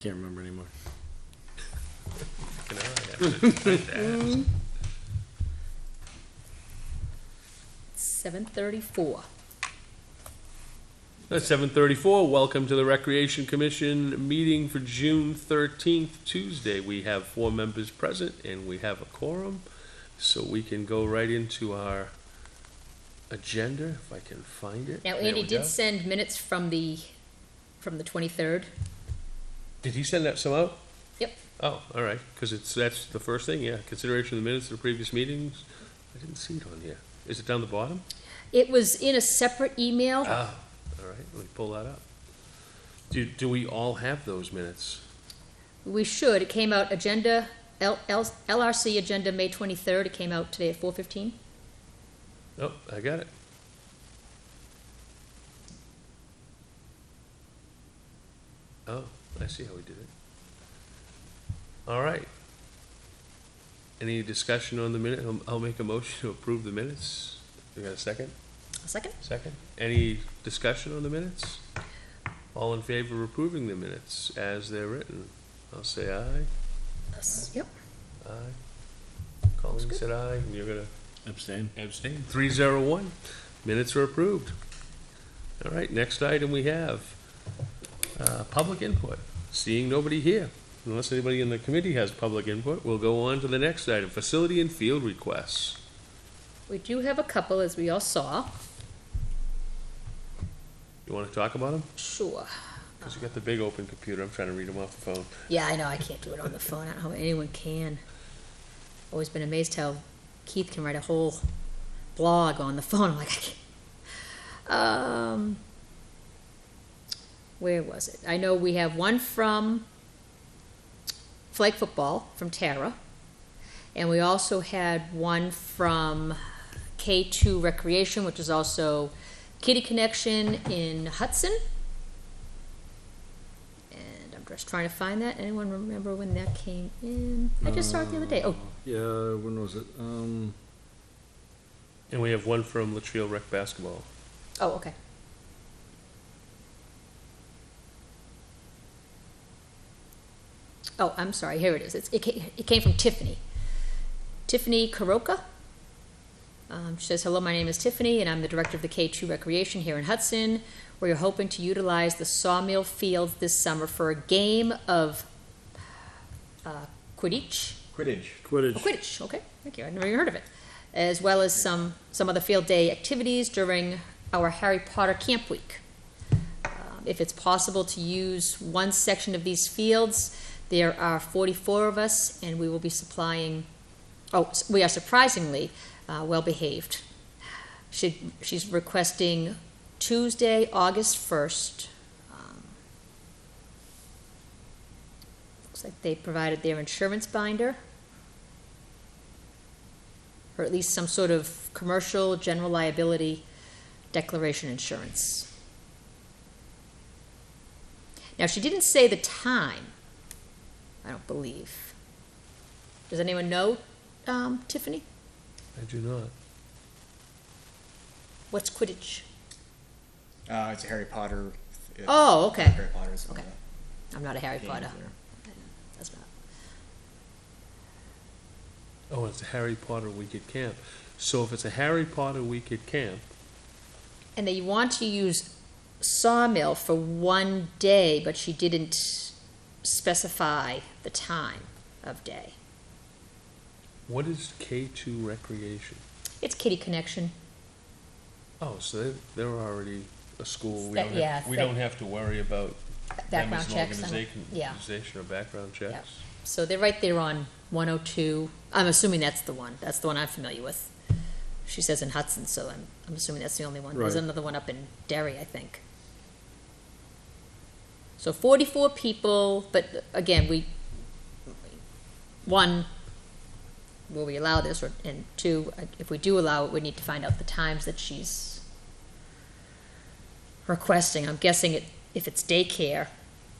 Can't remember anymore. You know, I have to 7:34. At 7:34, welcome to the Recreation Commission meeting for June 13th, Tuesday. We have 4 members present and we have a quorum, so we can go right into our agenda, if I can find it. Now, There Andy we did go. send minutes from the 23rd. Did he send that some out? Yep. Oh, all right, because that's the first thing, yeah. Consideration of the minutes of the previous meetings. I didn't see it on here. Is it down the bottom? It was in a separate email. Ah, all right, let me pull that up. Do we all have those minutes? We should. It came out agenda, LRC agenda May 23rd. It came out today at 4:15. Oh, I got it. Oh, I see how we did it. All right. Any discussion on the minute? I'll make a motion to approve the minutes. We got a second? A second? Second. Any discussion on the minutes? All in favor of approving the minutes as they're written? I'll say aye. Yep. Aye. Colleen said aye, and you're gonna Abstain. abstain. 301. Minutes are approved. All right, next item we have public input. Seeing nobody here, unless anybody in the committee has public input, we'll go on to the next item, facility and field requests. We do have a couple, as we all saw. You want to talk about them? Sure. Because you got the big open computer. I'm trying to read them off the phone. Yeah, I know. I can't do it on the phone. I don't know how anyone can. Always been amazed how Keith can write a whole blog on the phone. I'm like, I can't. Where was it? I know we have one from flag football from Tara, and we also had one from K2 Recreation, which is also Kitty Connection in Hudson. And I'm just trying to find that. Anyone remember when that came in? I just saw it the other day. Oh, Yeah, when was it? And we have one from Litchfield Rec Basketball. oh, okay. Oh, I'm sorry. Here it is. It came from Tiffany. Tiffany Karoka. She says, hello, my name is Tiffany, and I'm the director of the K2 Recreation here in Hudson. We're hoping to utilize the sawmill fields this summer for a game of Quidditch. Quidditch. Oh, Quidditch, okay, thank you. I've never even heard of it. As well as some other field day activities during our Harry Potter Camp Week. If it's possible to use one section of these fields, there are 44 of us, and we will be supplying. Oh, we are surprisingly well behaved. She's requesting Tuesday, August 1st. Looks like they provided their insurance binder, or at least some sort of commercial general liability declaration insurance. Now, she didn't say the time, I don't believe. Does anyone know, Tiffany? I do not. What's Quidditch? It's a Harry Potter. Oh, okay. Harry Potter is one Okay. of I'm not a Harry the Potter. games there. That's not. Oh, it's a Harry Potter week at camp. So if it's a Harry Potter week at camp, And they want to use sawmill for one day, but she didn't specify the time of day. what is K2 Recreation? It's Kitty Connection. Oh, so they're already a school. We That- don't yeah, have, we that- don't have to worry about them Background as an checks. Yeah. organization or background checks. Yeah. So they're right there on 102. I'm assuming that's the one. That's the one I'm familiar with. She says in Hudson, so I'm assuming that's the only one. There's Right. another one up in Derry, I think. So 44 people, but again, one, will we allow this, and two, if we do allow it, we need to find out the times that she's requesting. I'm guessing if it's daycare,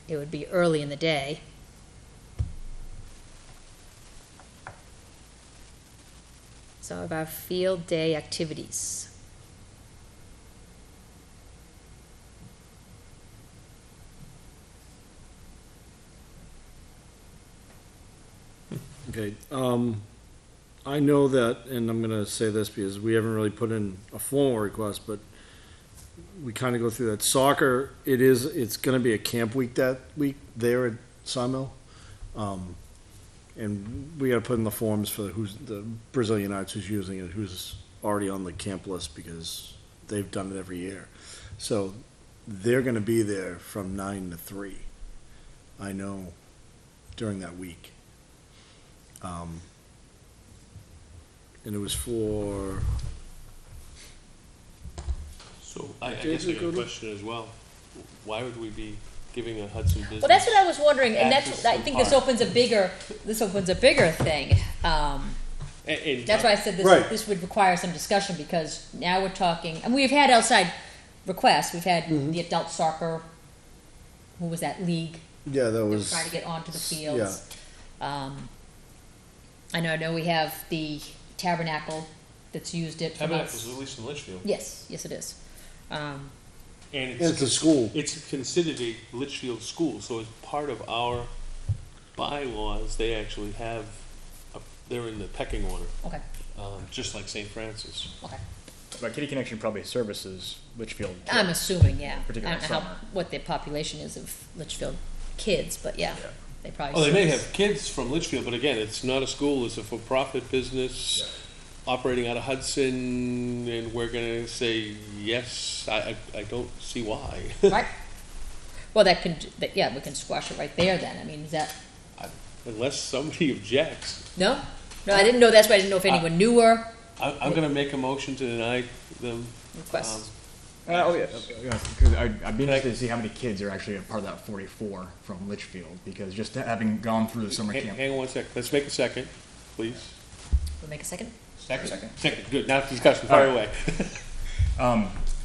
it would be early in the day. Some of our field day activities. Okay, I know that, and I'm gonna say this because we haven't really put in a formal request, but we kind of go through that. Soccer, it's gonna be a camp week that week there at Sawmill. And we gotta put in the forms for who's the Brazilian Arts who's using it, who's already on the camp list because they've done it every year. So they're gonna be there from 9 to 3. I know during that week. And it was for, So I guess I got a question as well. Why would we be giving a Hudson business? Well, that's what I was wondering, and access I to think the this park? opens a bigger thing. And That's why I said Right. this would require some discussion, because now we're talking, and we've had outside requests, we've had the adult soccer, who was that league, yeah, that that was was, trying to get onto the fields. I know we have the Tabernacle that's used it for Tabernacle's months. at least in Litchfield. Yes, it is. And and it's a school. It's considered a Litchfield school, so as part of our bylaws, they actually have, they're in the pecking order, Okay, just like St. Francis. okay. But Kitty Connection probably services Litchfield. I'm assuming, yeah. I Particularly don't know summer. what the population is of Litchfield kids, but yeah, Yeah. they probably. Oh, they may service- have kids from Litchfield, but again, it's not a school, it's a for-profit business operating out of Hudson, and we're gonna say, yes, I don't see why. Right? Well, yeah, we can squash it right there then. I mean, is that, Unless somebody objects. no? No, I didn't know, that's why I didn't know if anyone knew her I'm gonna make a motion to deny them. requests. Oh, yeah, because I'd be interested to see how many kids are actually a part of that 44 from Litchfield, because just having gone through the summer camp. Hang on one sec, let's make a second, please. We'll make a second? Second, good, now discussion, fire All away.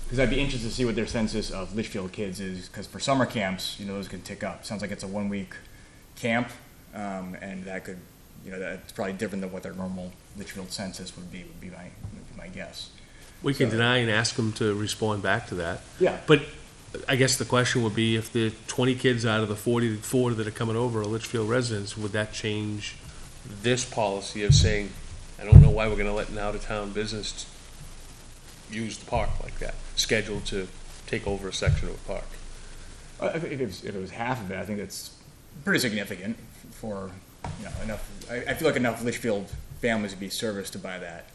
Because I'd be interested to see what their census of Litchfield kids is, because for summer camps, those can tick up. Sounds like it's a 1-week camp, and that could, that's probably different than what their normal Litchfield census would be my guess. We can deny and ask them to respond back to that. Yeah. But I guess the question would be, if the 20 kids out of the 44 that are coming over are Litchfield residents, would that change this policy of saying, I don't know why we're gonna let an out-of-town business use the park like that, scheduled to take over a section of a park? If it was half of it, I think that's pretty significant for enough. I feel like enough Litchfield families would be serviced to buy that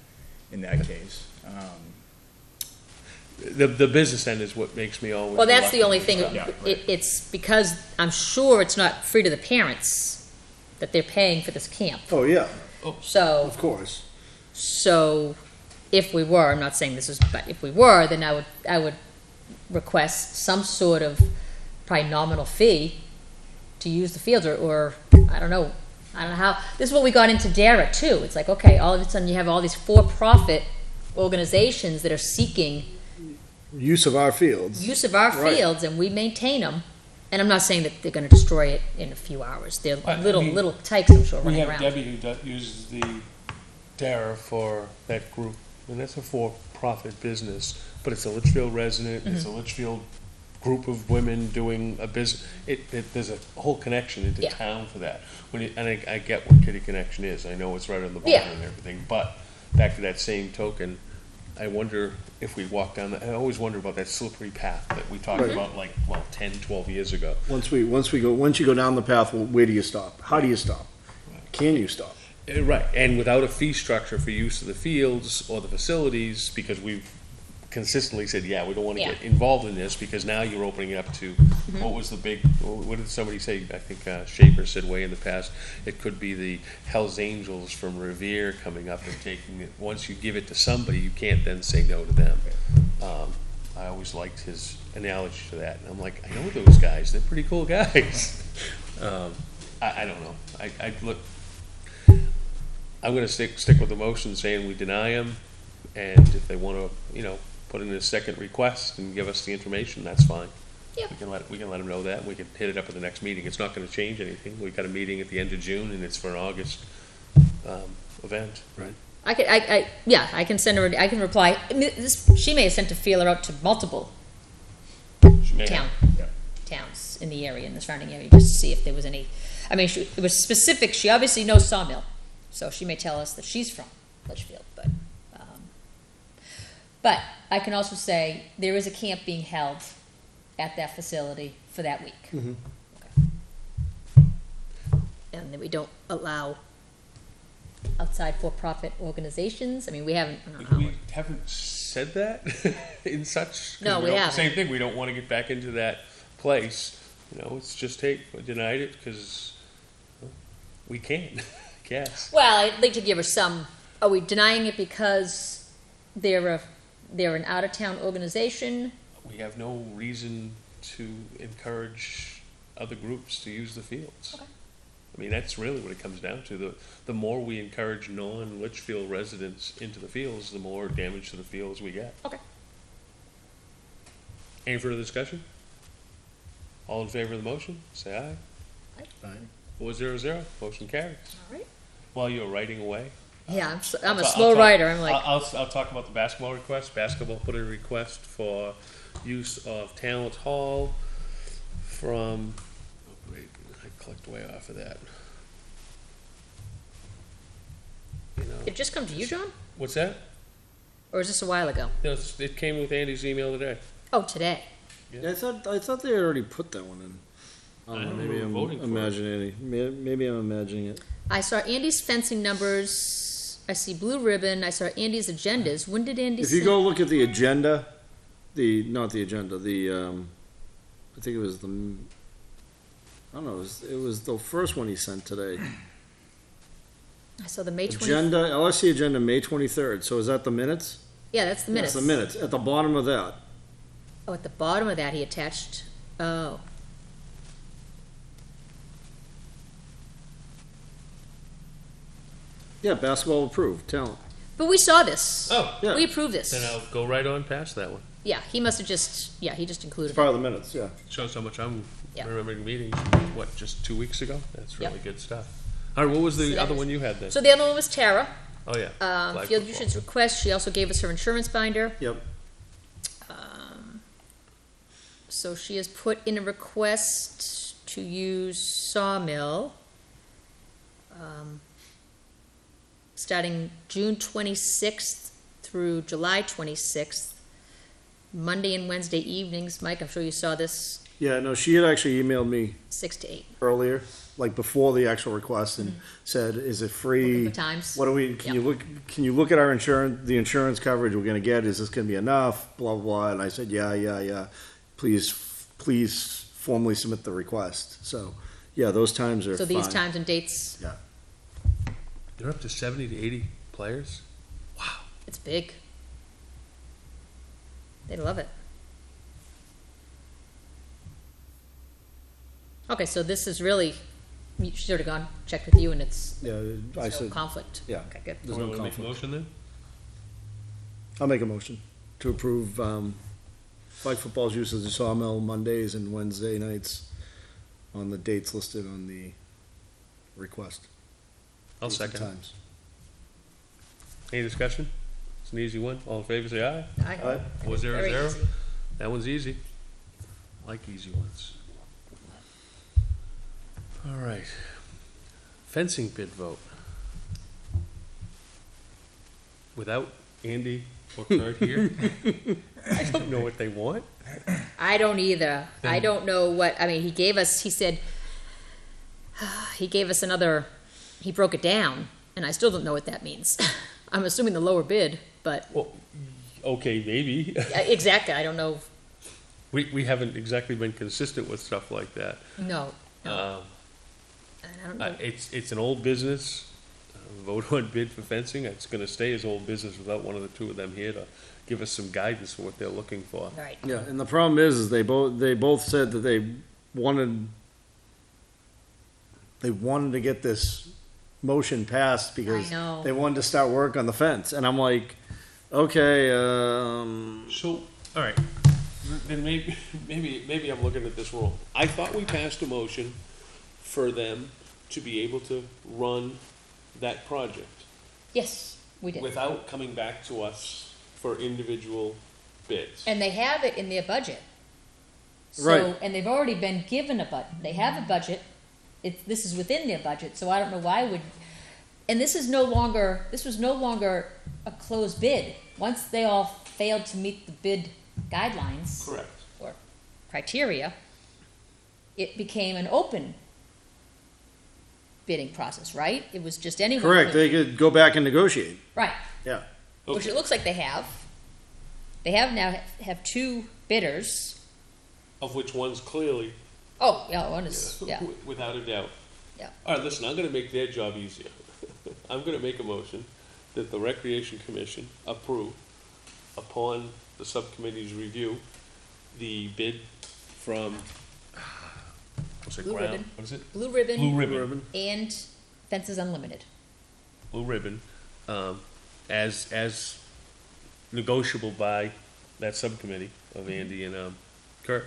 in that case. The business end is what makes me always. Well, that's the reluctant only to thing, stop. Yeah, right. it's because I'm sure it's not free to the parents that they're paying for this camp. oh, yeah, So, of course. so if we were, I'm not saying this is, but if we were, then I would request some sort of probably nominal fee to use the fields, or I don't know how, this is what we got into DARA too. It's like, okay, all of a sudden you have all these for-profit organizations that are seeking Use of our fields. use of our Right. fields, and we maintain them. And I'm not saying that they're gonna destroy it in a few hours. They're I little mean, tykes, I'm sure, We running have around. Debbie who uses the DARA for that group, and that's a for-profit business, but it's a Litchfield resident, it's Mm-hmm. a Litchfield group of women doing a business. There's a whole connection into Yeah. town for that. And I get what Kitty Connection is, I know it's right on the border Yeah. and everything, but back to that same token, I wonder if we walk down I always wonder about that slippery path that we talked Right. about 10, 12 years ago. Once you go down the path, well, where do you stop? How do you stop? Can you stop? Right, and without a fee structure for use of the fields or the facilities, because we've consistently said, yeah, we don't want to Yeah. get involved in this, because now you're opening it up to, what was the big, what did somebody say? I think Schaefer said way in the past, it could be the Hells Angels from Revere coming up and taking it. Once you give it to somebody, you can't then say no to them. I always liked his analogy to that, and I'm like, I know those guys, they're pretty cool guys. I don't know, I look, I'm gonna stick with the motion saying we deny them, and if they wanna, put in a second request and give us the information, that's fine. Yeah. We can let them know that, and we can hit it up at the next meeting. It's not gonna change anything. We've got a meeting at the end of June, and it's for an August, event. Right. I can send her, I can reply. I mean, she may have sent a feeler out to multiple She may have- towns in the area, in the surrounding area, just to see if there was any, I mean, it was specific, she obviously knows Sawmill. So she may tell us that she's from Litchfield, but I can also say there is a camp being held at that facility for that week. Mhm. Okay. And that we don't allow outside for-profit organizations. I mean, we haven't, I don't know. We haven't said that in such. 'cause No, we don't- haven't. Same thing, we don't wanna get back into that place, you know, it's just, hey, we denied it, cause we can, yes. Well, I'd like to give her some, are we denying it because they're an out-of-town organization? We have no reason to encourage other groups to use the fields. Okay. I mean, that's really what it comes down to. The more we encourage non-Litchfield residents into the fields, the more damage to the fields we get. Okay. Any further discussion? All in favor of the motion, say aye. Aye. 4-0-0, motion carries. All right. While you're writing away. Yeah, I'm a I'll slow talk- writer, I'm like, I'll talk about the basketball request. Basketball put in a request for use of Talent Hall from, oh great, I clicked way off of that. You know, it just come to you, John? what's that? Or is this a while ago? No, it came with Andy's email today. Oh, today. Yeah, I thought they had already put that one in. I don't know, I maybe remember I'm voting for it. imagining. Maybe I'm imagining it. I saw Andy's fencing numbers, I see blue ribbon, I saw Andy's agendas. When did Andy If you send? go look at the agenda, not the agenda, I think it was the, I don't know, it was the first one he sent today. I saw the May 20th. Agenda, LSC agenda, May 23rd. So is that the minutes? Yeah, that's the minutes. That's the minutes. At the bottom of that. Oh, at the bottom of that, he attached, oh. Yeah, basketball approved, talent. But we saw this. Oh, Yeah. We approved this. then I'll go right on past that one. Yeah, he must have just, yeah, he just included It's it. part of the minutes, yeah. Shows how much I'm Yeah. remembering meetings, what, just 2 weeks ago? That's really Yep. good stuff. All right, what was So the that other is- one you had then? So the other one was Tara. Oh, yeah. Flag Field football. usage request, she also gave us her insurance binder. Yep. So she has put in a request to use Sawmill, starting June 26th through July 26th, Monday and Wednesday evenings. Mike, I'm sure you saw this, Yeah, no, she had actually emailed me 6 to 8. earlier, like before the actual request, and said, "Is it free? Looking for times. What do we? Can you look? Can you look at our insurance? The insurance coverage we're going to get? Is this going to be enough? Blah blah blah." And I said, "Yeah. Please formally submit the request." So, yeah, those times are So these fine. times and dates, Yeah. They're up to 70 to 80 players? it's big. They love it. Okay, so this is really, she's already gone, checked with you, and it's Yeah, I no said, conflict. yeah. Okay, good. There's Want no to make a conflict. motion then? I'll make a motion to approve flag football's use of the Sawmill Mondays and Wednesday nights on the dates listed on the request. I'll Dates and second. times. Any discussion? It's an easy one. All in favor, say aye. Aye. 4-0-0. Very easy. That one's easy. I like easy ones. All right. Fencing bid vote. Without Andy or Kurt here, I don't know what they want. I don't either. I don't know what, I mean, he gave us, he said, he gave us another, he broke it down, and I still don't know what that means. I'm assuming the lower bid, but, Well, okay, maybe. exactly, I don't know, We haven't exactly been consistent with stuff like that. no. Um, And I don't know. It's an old business. Vote on bid for fencing. It's gonna stay as old business without one of the two of them here to give us some guidance for what they're looking for. Right. Yeah, and the problem is they both said that they wanted to get this motion passed because I know. they wanted to start work on the fence, and I'm like, okay, So, all right, then maybe I'm looking at this wrong. I thought we passed a motion for them to be able to run that project Yes, we did. without coming back to us for individual bids. And they have it in their budget. So, Right. and they've already been given a budget. They have a budget. This is within their budget, so I don't know why would, And this was no longer a closed bid. Once they all failed to meet the bid guidelines. Correct. Or criteria, it became an open bidding process, right? It was just anyone. Correct, they could go back and negotiate, Right, yeah. which it looks like they have. They have two bidders. Of which one's clearly, Oh, yeah, one is, yeah, without a doubt. yeah. All right, listen, I'm gonna make their job easier. I'm gonna make a motion that the Recreation Commission approve, upon the subcommittee's review, the bid from, what's it, Blue Ground, Ribbon. what is it? Blue Ribbon. Blue Ribbon. And Fences Unlimited. Blue Ribbon, as negotiable by that subcommittee of Andy and, Kurt.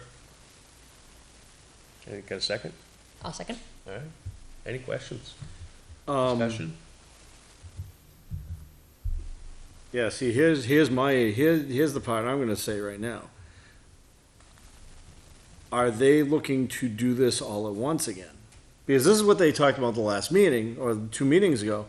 Any, got a second? I'll second. All right. Any questions? Discussion? Yeah, see, here's the part I'm gonna say right now. Are they looking to do this all at once again? Because this is what they talked about the last meeting, or 2 meetings ago,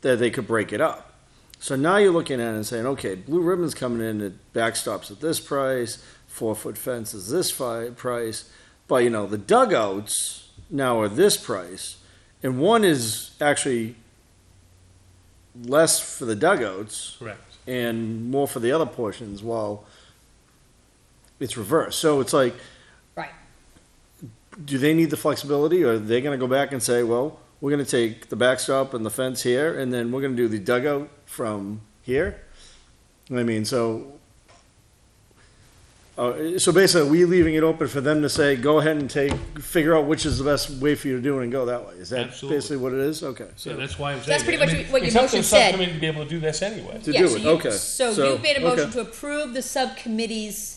that they could break it up. So now you're looking at it and saying, okay, Blue Ribbon's coming in at backstops at this price, 4-foot fence is this price, but the dugouts now are this price, and one is actually less for the dugouts Correct. and more for the other portions, while it's reversed. So it's like, Right. do they need the flexibility, or are they going to go back and say, well, we're going to take the backstop and the fence here, and then we're going to do the dugout from here? I mean, so basically, are we leaving it open for them to say, go ahead and figure out which is the best way for you to do it and go that way? Is that Absolutely. basically what it is? Okay. So Yeah, that's why I'm saying. That's pretty it. much what your it's up to motion the said. subcommittee to be able to do this anyway. to Yeah, do so it, you- okay. So you made a motion okay. to approve the subcommittee's,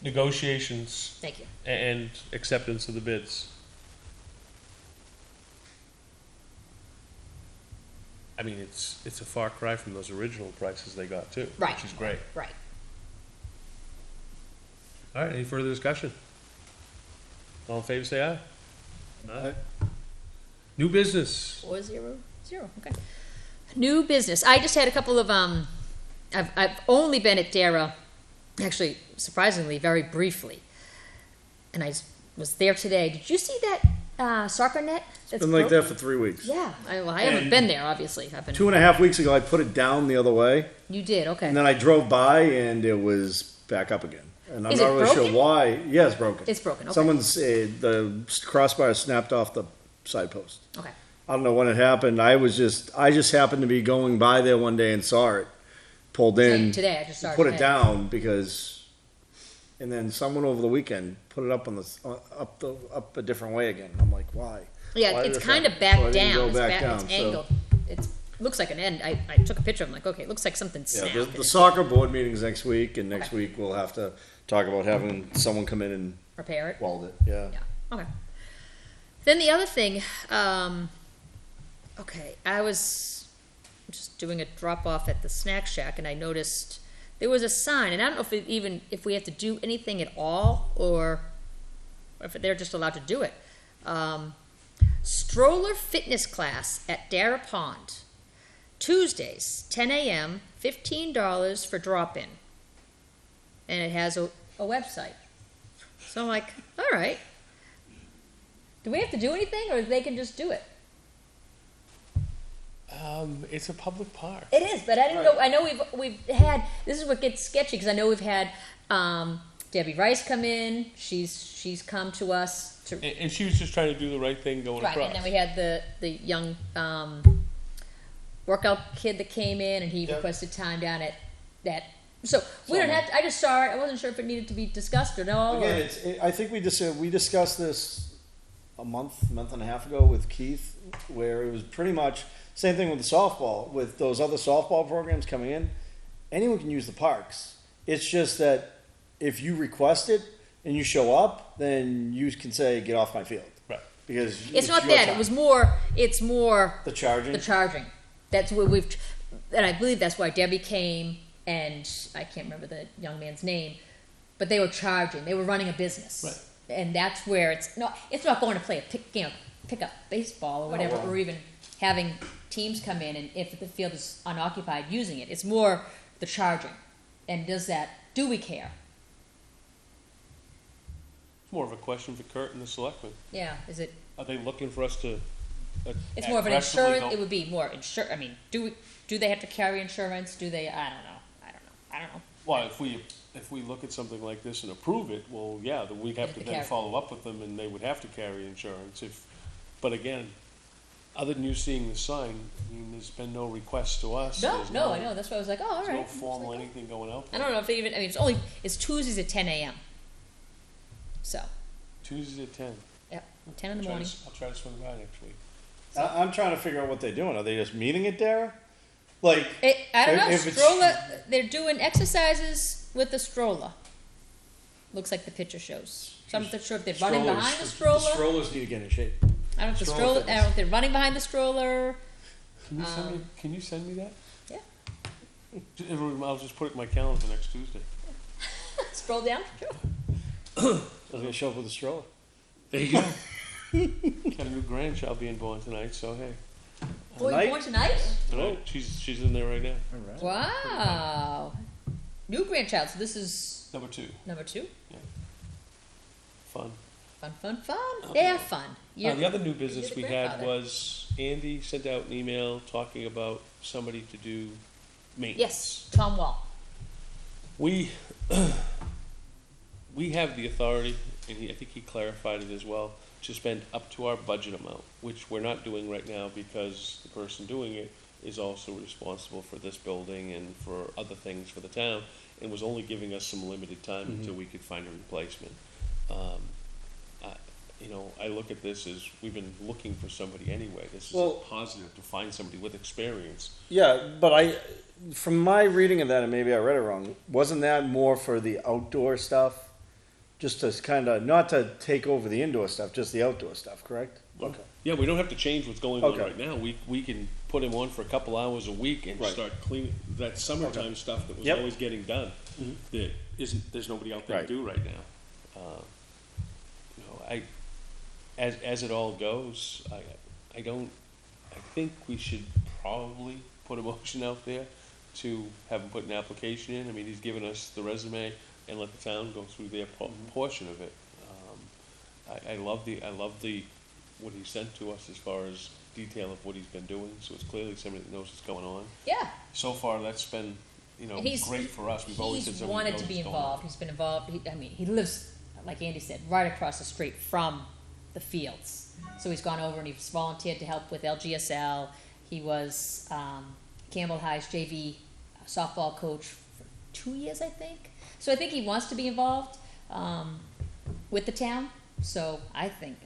Negotiations thank you. and acceptance of the bids. I mean, it's a far cry from those original prices they got too, Right. which is great. Right. All right, any further discussion? All in favor, say aye. Aye. New business. 4-0-0, okay. New business. I just had a couple of, I've only been at Dara, actually, surprisingly, very briefly. And I was there today. Did you see that soccer net? That's Been like broken? that for 3 weeks. Yeah, I haven't been there, obviously. I've been. 2.5 weeks ago, I put it down the other way, You did, okay. and then I drove by, and it was back up again. And I'm Is not it really sure broken? why. Yeah, it's broken. It's broken, okay. Someone's the crossbar snapped off the side post. Okay. I don't know when it happened. I just happened to be going by there one day and saw it, pulled in, Today, I just started. put it today. down because, and then someone over the weekend put it up on up a different way again. I'm like, why? Yeah, Why it's this kind of happen? So I back didn't down. go It's back back, down, it's so- angled. It looks like an end. I took a picture. I'm like, okay, it looks like something Yeah, snapped. the and it's soccer board meeting's next week, and next Okay. week we'll have to talk about having someone come in and Repair it. weld it. Yeah. Yeah. Okay. Then the other thing, okay, I was just doing a drop off at the snack shack, and I noticed there was a sign, and I don't know if we have to do anything at all, or if they're just allowed to do it. Stroller fitness class at Dara Pond, Tuesdays, 10 a.m., $15 for drop-in, and it has a website. So I'm like, all right. Do we have to do anything, or they can just do it? It's a public park. It is, but I didn't know. I know we've had. This is what gets sketchy because I know we've had Debbie Rice come in. She's come to us to And she was just trying to do the right thing going right, across. and then we had the young workout kid that came in, and he Yep. requested time down at that. So we don't have to. I just saw it. I wasn't sure if it needed to be discussed or no. Again, I think we discussed this a month and a half ago with Keith, where it was pretty much same thing with the softball. With those other softball programs coming in, anyone can use the parks. It's just that if you request it and you show up, then you can say, "Get off my field," Right. It's because not your that. time. It was more. It's more the charging. the charging. That's where and I believe that's why Debbie came, and I can't remember the young man's name, but they were charging. They were running a business, Right. and that's where it's not. It's not going to play pick up baseball or whatever, well. or even having teams come in and if the field is unoccupied, using it. It's more the charging. And do we care? It's more of a question for Kurt and the selectmen. Yeah, is it, Are they looking for us to? it's more of an aggressively insurance, help? it would be more I mean, do they have to carry insurance? Do they, I don't know. Well, if we look at something like this and approve it, well, yeah, then we'd have Have to to then carry. follow up with them and they would have to carry insurance but again, other than you seeing the sign, I mean, there's been no request to us. There's No, I know, that's why I was like, oh, all right. There's no I was formal like, oh. anything going out I there. don't know if they even, I mean, it's Tuesdays at 10 a.m. So, Tuesdays at 10. yeah, 10 in the morning. I'll try to swing by next week. I'm trying to figure out what they're doing. Are they just meeting it, Dara? Like, I don't know, if it's- stroller, they're doing exercises with the stroller. Looks like the picture shows. So I'm not sure if they're running behind the stroller. Strollers need to get in shape. I don't know if the stroller stroller, I fitness. don't know if they're running behind the stroller. Can you send me that? Yeah. I'll just put it in my calendar for next Tuesday. Scroll down. I was gonna show up with a stroller. There you go. Got a new grandchild being born tonight, so hey. Boy, Tonight? born tonight? Tonight, she's in there right now. All right. Wow. New grandchild, so this is Number 2. number 2. Fun. Fun. They're fun. The other new business the we had grandfather. was Andy sent out an email talking about somebody to do maintenance. Yes, Tom Wall. We have the authority, and I think he clarified it as well, to spend up to our budget amount, which we're not doing right now because the person doing it is also responsible for this building and for other things for the town, and was only giving us some limited time until we could find a replacement. I look at this as we've been looking for somebody anyway. This is a positive to find somebody with experience. Yeah, but from my reading of that, and maybe I read it wrong, wasn't that more for the outdoor stuff? Just to kind of, not to take over the indoor stuff, just the outdoor stuff, correct? Okay. Yeah, we don't have to change what's going on Okay. right now. We can put him on for a couple hours a week and Right. start cleaning that summertime stuff that was Yep. always getting done. Mhm. That there's nobody out there Right. to do right now. As it all goes, I think we should probably put a motion out there to have him put an application in. I mean, he's given us the resume and let the town go through their portion of it. I love what he sent to us as far as detail of what he's been doing, so it's clearly somebody that knows what's going on. Yeah. So far, that's been, And great for us. We've always had He's somebody wanted that to knows be what's going on. involved. He's been involved. He lives, like Andy said, right across the street from the fields. So he's gone over and he's volunteered to help with LGSL. He was Campbell High's JV softball coach for 2 years, I think. So I think he wants to be involved with the town. So I think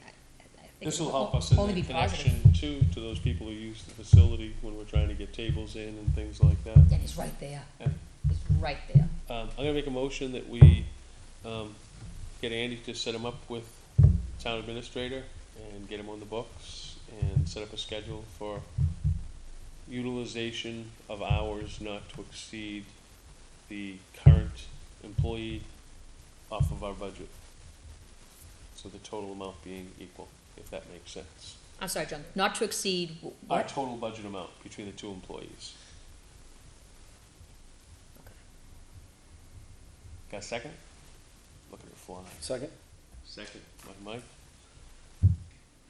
This will it'll help us in only the be positive. connection too, to those people who use the facility when we're trying to get tables in and things like that. And he's right there. Yeah. He's right there. I'm gonna make a motion that we, get Andy to set him up with town administrator and get him on the books and set up a schedule for utilization of hours not to exceed the current employee off of our budget. So the total amount being equal, if that makes sense. I'm sorry, John. Not to exceed Our what? total budget amount between the two employees. Got a second? Look at her fly. Second? Second, by Mike.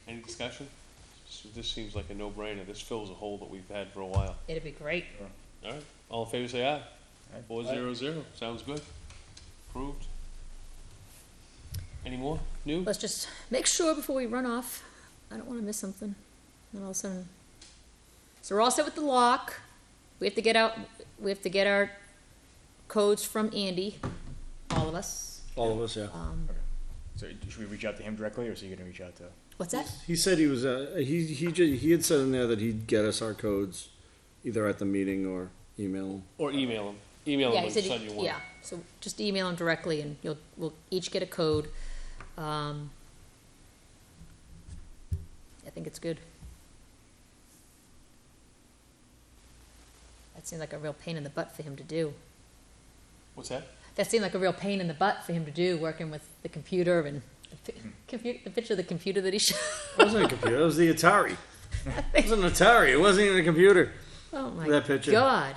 Any discussion? This seems like a no-brainer. This fills a hole that we've had for a while. It'd be great. All right, all in favor say aye. Aye. 4-0-0, sounds good. Approved. Any more new? Let's just make sure before we run off. I don't want to miss something. Then all of a sudden. So we're all set with the lock. We have to get our codes from Andy. All of us. All of us, yeah. So should we reach out to him directly, or is he going to reach out to? What's that? He said he was, he had said in there that he'd get us our codes either at the meeting or email them. Or email him. Email him he and said send you one. yeah. So just email him directly, and we'll each get a code. I think it's good. That seemed like a real pain in the butt for him to do. What's that? That seemed like a real pain in the butt for him to do, working with the computer and the picture of the computer that he showed. It wasn't a computer, it was the Atari. It was an Atari. It wasn't even a computer. Oh my That picture. God.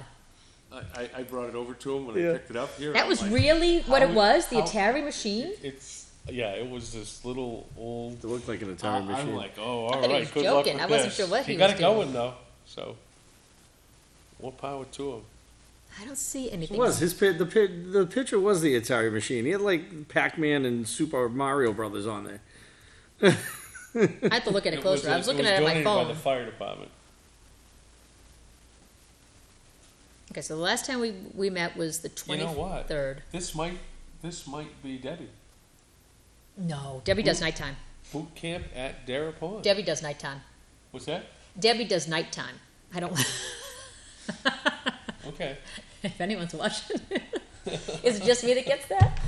I brought it over to him when Yeah. I picked it up here. That I'm was like, really what it how- was, the how- Atari machine? It was this little old. It looked like an Atari machine. I'm like, oh, all thought he right, was good luck joking. with I wasn't this. sure what he got was it going doing. though, so more power to him. I don't see anything. It was the picture was the Atari machine. He had like Pac-Man and Super Mario Brothers on there. I have to look at it closer. I was looking at it on my donated by phone. the fire department. Okay, so the last time we met was the You 23rd. know what? This might be Debbie. No, Debbie does nighttime. Boot camp at Dara Pond. Debbie does nighttime. What's that? Debbie does nighttime. I don't. Okay. If anyone's watching, is it just me that gets that?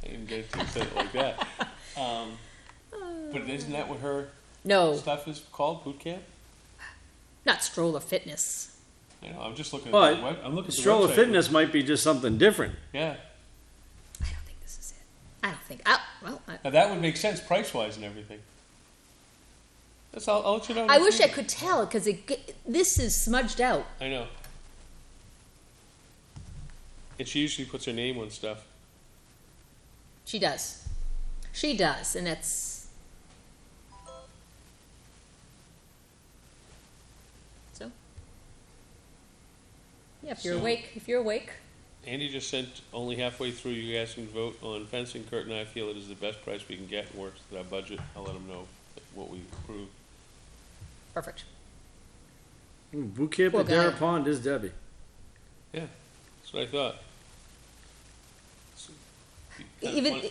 I didn't get it to say it like that. But isn't that what her No, stuff is called? Boot camp? not stroller fitness. You know, I'm just looking at But the web. I'm looking at the Stroller website. Fitness might be just something different. Yeah. I don't think this is it. I don't think. Now that would make sense price wise and everything. That's I'll let you know. I wish I could tell because this is smudged out. I know. And she usually puts her name on stuff. She does. She does, and that's so. Yeah, if you're So- awake. Andy just sent only halfway through. You guys can vote on fencing. Kurt and I feel it is the best price we can get and works with our budget. I'll let him know what we approve. Perfect. Boot Camp Poor at Dara guy. Pond is Debbie. Yeah, that's what I thought. So, Even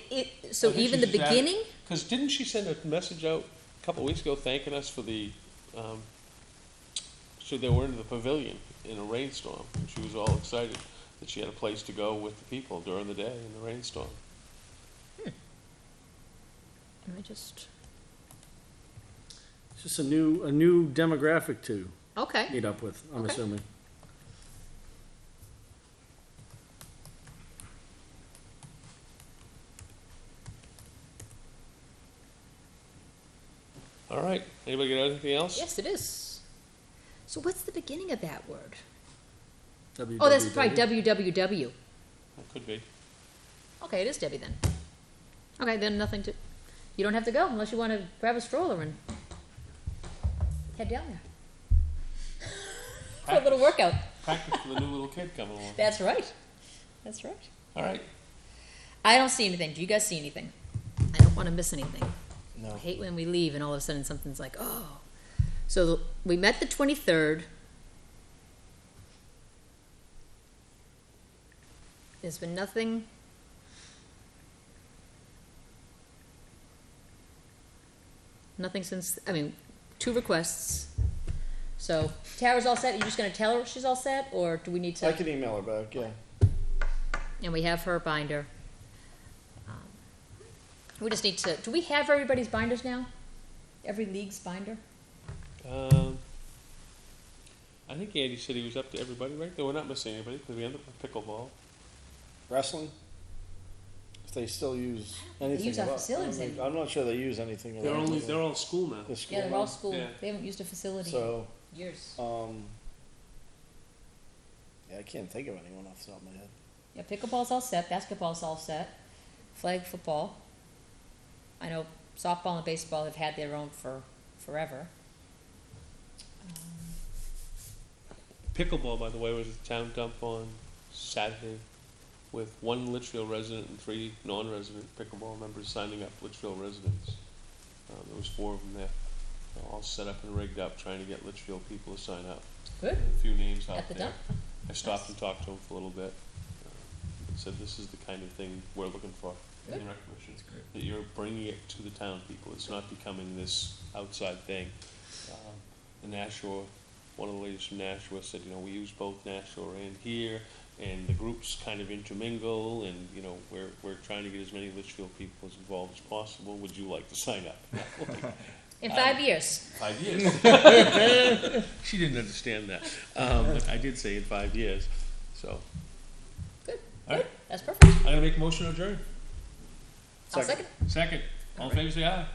so, I think even she the just added- beginning. Because didn't she send a message out a couple of weeks ago thanking us for the, so they were in the pavilion in a rainstorm, and she was all excited that she had a place to go with the people during the day in the rainstorm. Let me just. It's just a new demographic to Okay. meet up with. I'm Okay. assuming. All right, anybody got anything else? Yes, it is. So what's the beginning of that word? WWW. Oh, that's probably www. That could be. Okay, it is Debbie then. Okay, then nothing to. You don't have to go unless you want to grab a stroller and head down there for a little workout. Practice for the new little kid coming along. That's right. That's right. All right. I don't see anything. Do you guys see anything? I don't want to miss anything. No. I hate when we leave and all of a sudden something's like, oh. So we met the 23rd. There's been nothing. Nothing since, 2 requests. So Tara's all set. Are you just going to tell her she's all set, or do we need to? I can email her back. Yeah. And we have her binder. We just need to. Do we have everybody's binders now? Every league's binder? I think Andy said he was up to everybody, right? Though we're not missing anybody because we ended up with pickleball. Wrestling. If they still use anything. use our about- facilities I'm anymore. not sure they use anything. They're around they're all school now. the school. Yeah, they're all now. school. Yeah. They haven't used a facility So, in years. yeah, I can't think of anyone off the top of my head. Yeah, pickleball's all set. Basketball's all set. Flag football. I know softball and baseball have had their own for forever. Pickleball, by the way, was a town dump on Saturday with 1 Litchfield resident and 3 non-resident pickleball members signing up, Litchfield residents. There was 4 of them there, all set up and rigged up, trying to get Litchfield people to sign up. Good. A few names out At the there. dump. I stopped and talked to them for a little bit. Said this is the kind of thing we're looking for in the rec commission. That you're bringing it to the town people. It's not becoming this outside thing. The Nashua, one of the ladies from Nashua said, we use both Nashua and here, and the groups kind of intermingle, and we're trying to get as many Litchfield people as involved as possible. Would you like to sign up? In 5 years. 5 years. She didn't understand that. But I did say in 5 years. So, Good. all right. That's perfect. I'm gonna make a motion to adjourn. I'll second. Second. All in favor, say aye.